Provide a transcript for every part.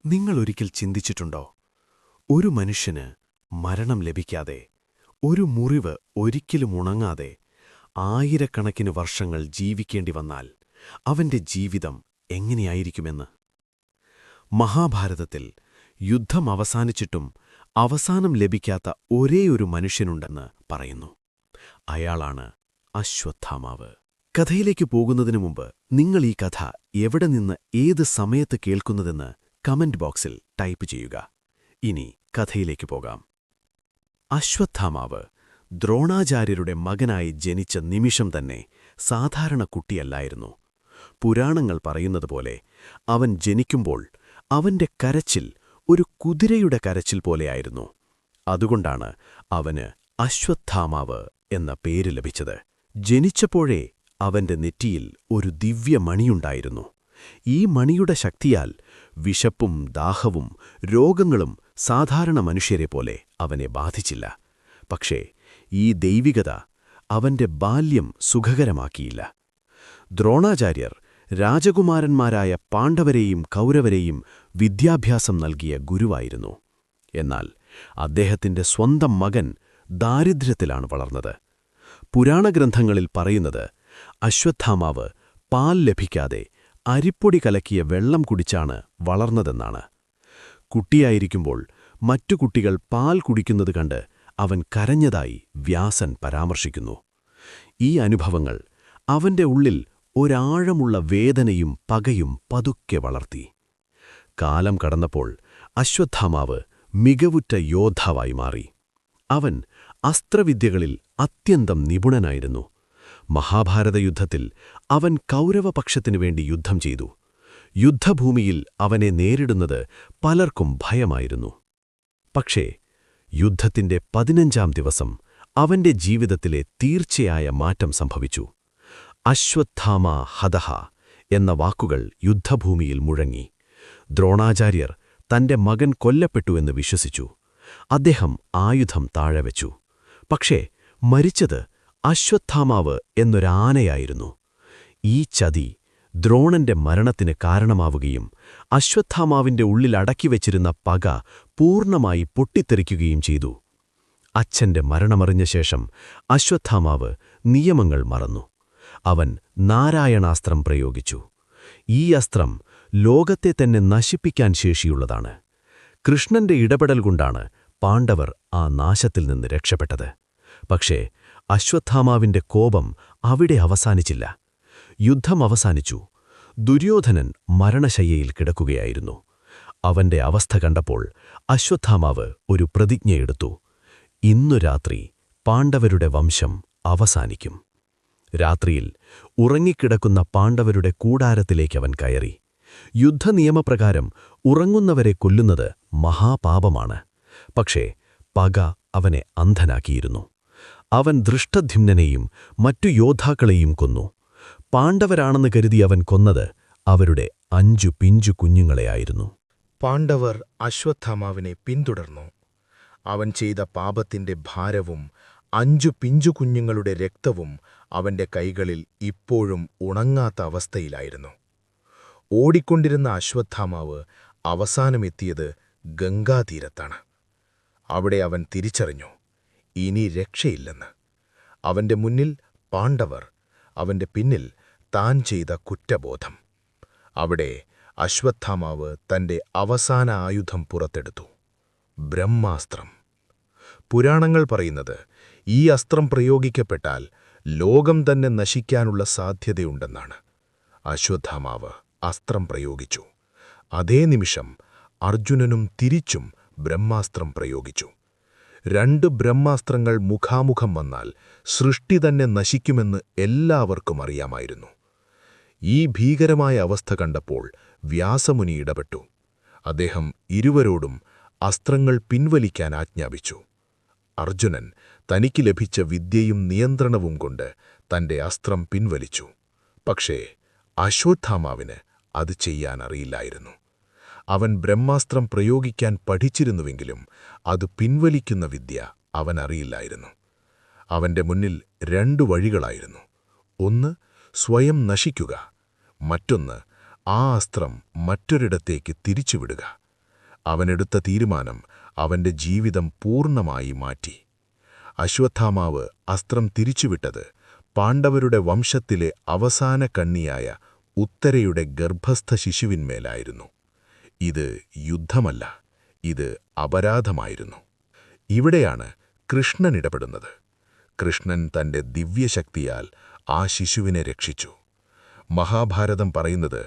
നിങ്ങളൊരിക്കൽ ചിന്തിച്ചിട്ടുണ്ടോ, ഒരു മനുഷ്യന് മരണം ലഭിക്കാതെ, ഒരു മുറിവ് ഒരിക്കലും ഉണങ്ങാതെ ആയിരക്കണക്കിന് വർഷങ്ങൾ ജീവിക്കേണ്ടി വന്നാൽ അവന്റെ ജീവിതം എങ്ങനെയായിരിക്കുമെന്ന്? മഹാഭാരതത്തിൽ യുദ്ധം അവസാനിച്ചിട്ടും അവസാനം ലഭിക്കാത്ത ഒരേയൊരു മനുഷ്യനുണ്ടെന്ന് പറയുന്നു. അയാളാണ് അശ്വത്ഥാമാവ്. കഥയിലേക്ക് പോകുന്നതിനു മുമ്പ് നിങ്ങൾ ഈ കഥ എവിടെ നിന്ന് ഏത് സമയത്ത് കേൾക്കുന്നതെന്ന് കമന്റ് ബോക്സിൽ ടൈപ്പ് ചെയ്യുക. ഇനി കഥയിലേക്ക് പോകാം. അശ്വത്ഥാമാവ് ദ്രോണാചാര്യരുടെ മകനായി ജനിച്ച നിമിഷം തന്നെ സാധാരണ കുട്ടിയല്ലായിരുന്നു. പുരാണങ്ങൾ പറയുന്നതുപോലെ അവൻ ജനിക്കുമ്പോൾ അവന്റെ കരച്ചിൽ ഒരു കുതിരയുടെ കരച്ചിൽ പോലെയായിരുന്നു. അതുകൊണ്ടാണ് അവന് അശ്വത്ഥാമാവ് എന്ന പേര് ലഭിച്ചത്. ജനിച്ചപ്പോഴേ അവന്റെ നെറ്റിയിൽ ഒരു ദിവ്യമണിയുണ്ടായിരുന്നു. ഈ മണിയുടെ ശക്തിയാൽ വിശപ്പും ദാഹവും രോഗങ്ങളും സാധാരണ മനുഷ്യരെപ്പോലെ അവനെ ബാധിച്ചില്ല. പക്ഷേ ഈ ദൈവികത അവന്റെ ബാല്യം സുഖകരമാക്കിയില്ല. ദ്രോണാചാര്യർ രാജകുമാരന്മാരായ പാണ്ഡവരെയും കൗരവരെയും വിദ്യാഭ്യാസം നൽകിയ ഗുരുവായിരുന്നു. എന്നാൽ അദ്ദേഹത്തിന്റെ സ്വന്തം മകൻ ദാരിദ്ര്യത്തിലാണ് വളർന്നത്. പുരാണഗ്രന്ഥങ്ങളിൽ പറയുന്നത് അശ്വത്ഥാമാവ് പാൽ ലഭിക്കാതെ അരിപ്പൊടി കലക്കിയ വെള്ളം കുടിച്ചാണ് വളർന്നതെന്നാണ്. കുട്ടിയായിരിക്കുമ്പോൾ മറ്റു കുട്ടികൾ പാൽ കുടിക്കുന്നത് കണ്ട് അവൻ കരഞ്ഞതായി വ്യാസൻ പരാമർശിക്കുന്നു. ഈ അനുഭവങ്ങൾ അവന്റെ ഉള്ളിൽ ഒരാഴമുള്ള വേദനയും പകയും പതുക്കെ വളർത്തി. കാലം കടന്നപ്പോൾ അശ്വത്ഥാമാവ് മികവുറ്റ യോദ്ധാവായി മാറി. അവൻ അസ്ത്രവിദ്യകളിൽ അത്യന്തം നിപുണനായിരുന്നു. മഹാഭാരത യുദ്ധത്തിൽ അവൻ കൗരവപക്ഷത്തിനു വേണ്ടി യുദ്ധം ചെയ്തു. യുദ്ധഭൂമിയിൽ അവനെ നേരിടുന്നത് പലർക്കും ഭയമായിരുന്നു. പക്ഷേ യുദ്ധത്തിന്റെ 15-ാം ദിവസം അവന്റെ ജീവിതത്തിലെ തീർച്ചയായ മാറ്റം സംഭവിച്ചു. അശ്വത്ഥാമ ഹതഃ എന്ന വാക്കുകൾ യുദ്ധഭൂമിയിൽ മുഴങ്ങി. ദ്രോണാചാര്യർ തന്റെ മകൻ കൊല്ലപ്പെട്ടു എന്ന് വിശ്വസിച്ചു. അദ്ദേഹം ആയുധം താഴെവെച്ചു. പക്ഷേ മരിച്ചത് അശ്വത്ഥാമാവ് എന്നൊരാനയായിരുന്നു. ഈ ചതി ദ്രോണന്റെ മരണത്തിന് കാരണമാവുകയും അശ്വത്ഥാമാവിന്റെ ഉള്ളിൽ അടക്കിവെച്ചിരുന്ന പക പൂർണ്ണമായി പൊട്ടിത്തെറിക്കുകയും ചെയ്തു. അച്ഛന്റെ മരണമറിഞ്ഞ ശേഷം അശ്വത്ഥാമാവ് നിയമങ്ങൾ മറന്നു. അവൻ നാരായണാസ്ത്രം പ്രയോഗിച്ചു. ഈ അസ്ത്രം ലോകത്തെ തന്നെ നശിപ്പിക്കാൻ ശേഷിയുള്ളതാണ്. കൃഷ്ണന്റെ ഇടപെടൽ കൊണ്ടാണ് പാണ്ഡവർ ആ നാശത്തിൽ നിന്ന് രക്ഷപ്പെട്ടത്. പക്ഷേ അശ്വത്ഥാമാവിന്റെ കോപം അവിടെ അവസാനിച്ചില്ല. യുദ്ധം അവസാനിച്ചു. ദുര്യോധനൻ മരണശയ്യയിൽ കിടക്കുകയായിരുന്നു. അവന്റെ അവസ്ഥ കണ്ടപ്പോൾ അശ്വത്ഥാമാവ് ഒരു പ്രതിജ്ഞയെടുത്തു. ഇന്നു രാത്രി പാണ്ഡവരുടെ വംശം അവസാനിക്കും. രാത്രിയിൽ ഉറങ്ങിക്കിടക്കുന്ന പാണ്ഡവരുടെ കൂടാരത്തിലേക്കവൻ കയറി. യുദ്ധനിയമപ്രകാരം ഉറങ്ങുന്നവരെ കൊല്ലുന്നത് മഹാപാപമാണ്. പക്ഷേ പക അവനെ അന്ധനാക്കിയിരുന്നു. അവൻ ദൃഷ്ടദ്യുമ്നനെയും മറ്റു യോദ്ധാക്കളെയും കൊന്നു. പാണ്ഡവരാണെന്ന് കരുതി അവൻ കൊന്നത് അവരുടെ 5 പിഞ്ചു കുഞ്ഞുങ്ങളെയായിരുന്നു. പാണ്ഡവർ അശ്വത്ഥാമാവിനെ പിന്തുടർന്നു. അവൻ ചെയ്ത പാപത്തിന്റെ ഭാരവും 5 പിഞ്ചുകുഞ്ഞുങ്ങളുടെ രക്തവും അവന്റെ കൈകളിൽ ഇപ്പോഴും ഉണങ്ങാത്ത അവസ്ഥയിലായിരുന്നു. ഓടിക്കൊണ്ടിരുന്ന അശ്വത്ഥാമാവ് അവസാനമെത്തിയത് ഗംഗാതീരത്താണ്. അവിടെ അവൻ തിരിച്ചറിഞ്ഞു, ഇനി രക്ഷയില്ലെന്ന്. അവന്റെ മുന്നിൽ പാണ്ഡവർ, അവന്റെ പിന്നിൽ താൻ ചെയ്ത കുറ്റബോധം. അവിടെ അശ്വത്ഥാമാവ് തന്റെ അവസാന ആയുധം പുറത്തെടുത്തു, ബ്രഹ്മാസ്ത്രം. പുരാണങ്ങൾ പറയുന്നത് ഈ അസ്ത്രം പ്രയോഗിക്കപ്പെട്ടാൽ ലോകം തന്നെ നശിക്കാനുള്ള സാധ്യതയുണ്ടെന്നാണ്. അശ്വത്ഥാമാവ് അസ്ത്രം പ്രയോഗിച്ചു. അതേ നിമിഷം അർജുനനും തിരിച്ചും ബ്രഹ്മാസ്ത്രം പ്രയോഗിച്ചു. 2 ബ്രഹ്മാസ്ത്രങ്ങൾ മുഖാമുഖം വന്നാൽ സൃഷ്ടി തന്നെ നശിക്കുമെന്ന് എല്ലാവർക്കും അറിയാമായിരുന്നു. ഈ ഭീകരമായ അവസ്ഥ കണ്ടപ്പോൾ വ്യാസമുനി ഇടപെട്ടു. അദ്ദേഹം ഇരുവരോടും അസ്ത്രങ്ങൾ പിൻവലിക്കാൻ ആജ്ഞാപിച്ചു. അർജുനൻ തനിക്ക് ലഭിച്ച വിദ്യയും നിയന്ത്രണവും കൊണ്ട് തന്റെ അസ്ത്രം പിൻവലിച്ചു. പക്ഷേ അശ്വത്ഥാമാവിന് അത് ചെയ്യാൻ അറിയില്ലായിരുന്നു. അവൻ ബ്രഹ്മാസ്ത്രം പ്രയോഗിക്കാൻ പഠിച്ചിരുന്നുവെങ്കിലും അത് പിൻവലിക്കുന്ന വിദ്യ അവനറിയില്ലായിരുന്നു. അവന്റെ മുന്നിൽ 2 വഴികളായിരുന്നു. ഒന്ന് സ്വയം നശിക്കുക, മറ്റൊന്ന് ആ അസ്ത്രം മറ്റൊരിടത്തേക്ക് തിരിച്ചുവിടുക. അവനെടുത്ത തീരുമാനം അവന്റെ ജീവിതം പൂർണ്ണമായി മാറ്റി. അശ്വത്ഥാമാവ് അസ്ത്രം തിരിച്ചുവിട്ടത് പാണ്ഡവരുടെ വംശത്തിലെ അവസാന കണ്ണിയായ ഉത്തരയുടെ ഗർഭസ്ഥ ശിശുവിന്മേലായിരുന്നു. ഇത് യുദ്ധമല്ല, ഇത് അപരാധമായിരുന്നു. ഇവിടെയാണ് കൃഷ്ണൻ ഇടപെടുന്നത്. കൃഷ്ണൻ തന്റെ ദിവ്യശക്തിയാൽ ആ ശിശുവിനെ രക്ഷിച്ചു. മഹാഭാരതം പറയുന്നത്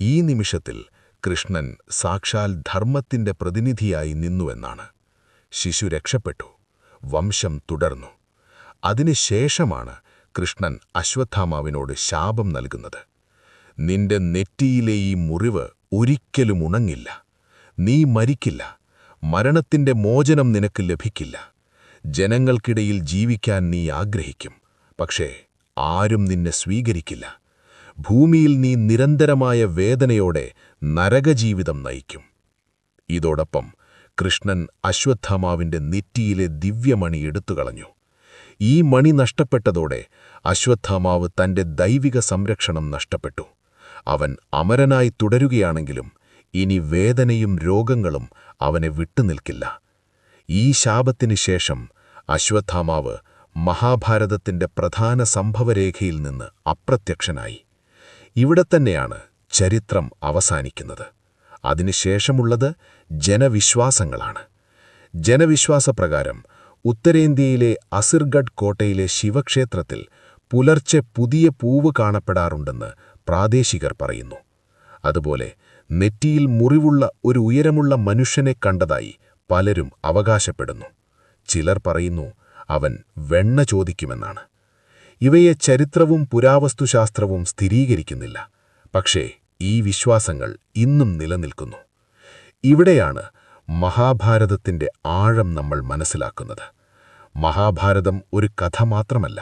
ഈ നിമിഷത്തിൽ കൃഷ്ണൻ സാക്ഷാൽ ധർമ്മത്തിന്റെ പ്രതിനിധിയായി നിന്നുവെന്നാണ്. ശിശു രക്ഷപ്പെട്ടു, വംശം തുടർന്നു. അതിനുശേഷമാണ് കൃഷ്ണൻ അശ്വത്ഥാമാവിനോട് ശാപം നൽകുന്നത്. നിന്റെ നെറ്റിയിലെ ഈ മുറിവ് ഒരിക്കലും ഉണങ്ങില്ല. നീ മരിക്കില്ല. മരണത്തിന്റെ മോചനം നിനക്ക് ലഭിക്കില്ല. ജനങ്ങൾക്കിടയിൽ ജീവിക്കാൻ നീ ആഗ്രഹിക്കും, പക്ഷേ ആരും നിന്നെ സ്വീകരിക്കില്ല. ഭൂമിയിൽ നീ നിരന്തരമായ വേദനയോടെ നരകജീവിതം നയിക്കും. ഇതോടൊപ്പം കൃഷ്ണൻ അശ്വത്ഥാമാവിന്റെ നെറ്റിയിലെ ദിവ്യമണി എടുത്തുകളഞ്ഞു. ഈ മണി നഷ്ടപ്പെട്ടതോടെ അശ്വത്ഥാമാവ് തന്റെ ദൈവിക സംരക്ഷണം നഷ്ടപ്പെട്ടു. അവൻ അമരനായി തുടരുകയാണെങ്കിലും ഇനി വേദനയും രോഗങ്ങളും അവനെ വിട്ടുനിൽക്കില്ല. ഈ ശാപത്തിനു ശേഷം അശ്വത്ഥാമാവ് മഹാഭാരതത്തിന്റെ പ്രധാന സംഭവരേഖയിൽ നിന്ന് അപ്രത്യക്ഷനായി. ഇവിടെത്തന്നെയാണ് ചരിത്രം അവസാനിക്കുന്നത്. അതിനുശേഷമുള്ളത് ജനവിശ്വാസങ്ങളാണ്. ജനവിശ്വാസപ്രകാരം ഉത്തരേന്ത്യയിലെ അസിർഗഡ് കോട്ടയിലെ ശിവക്ഷേത്രത്തിൽ പുലർച്ചെ പുതിയ പൂവ് കാണപ്പെടാറുണ്ടെന്ന് പ്രാദേശികർ പറയുന്നു. അതുപോലെ നെറ്റിയിൽ മുറിവുള്ള ഒരു ഉയരമുള്ള മനുഷ്യനെ കണ്ടതായി പലരും അവകാശപ്പെടുന്നു. ചിലർ പറയുന്നു അവൻ വെണ്ണ ചോദിക്കുമെന്നാണ്. ഇവയെ ചരിത്രവും പുരാവസ്തുശാസ്ത്രവും സ്ഥിരീകരിക്കുന്നില്ല. പക്ഷേ ഈ വിശ്വാസങ്ങൾ ഇന്നും നിലനിൽക്കുന്നു. ഇവിടെയാണ് മഹാഭാരതത്തിന്റെ ആഴം നമ്മൾ മനസ്സിലാക്കുന്നത്. മഹാഭാരതം ഒരു കഥ മാത്രമല്ല,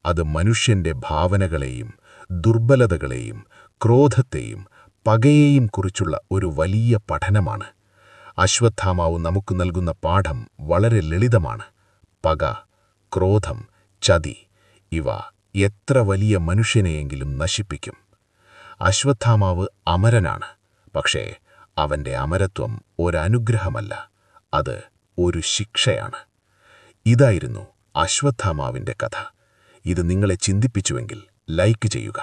അത് മനുഷ്യന്റെ ഭാവനകളെയും ദുർബലതകളെയും ക്രോധത്തെയും പകയെയും കുറിച്ചുള്ള ഒരു വലിയ പഠനമാണ്. അശ്വത്ഥാമാവ് നമുക്ക് നൽകുന്ന പാഠം വളരെ ലളിതമാണ്. പക, ക്രോധം, ചതി ഇവ എത്ര വലിയ മനുഷ്യനെയെങ്കിലും നശിപ്പിക്കും. അശ്വത്ഥാമാവ് അമരനാണ്, പക്ഷേ അവന്റെ അമരത്വം ഒരനുഗ്രഹമല്ല, അത് ഒരു ശിക്ഷയാണ്. ഇതായിരുന്നു അശ്വത്ഥാമാവിന്റെ കഥ. ഇത് നിങ്ങളെ ചിന്തിപ്പിച്ചുവെങ്കിൽ ലൈക്ക് ചെയ്യുക.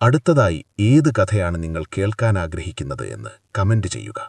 അടുത്തതായി ഏത് കഥയാണ് നിങ്ങൾ കേൾക്കാൻ ആഗ്രഹിക്കുന്നത് എന്ന് കമന്റ് ചെയ്യുക.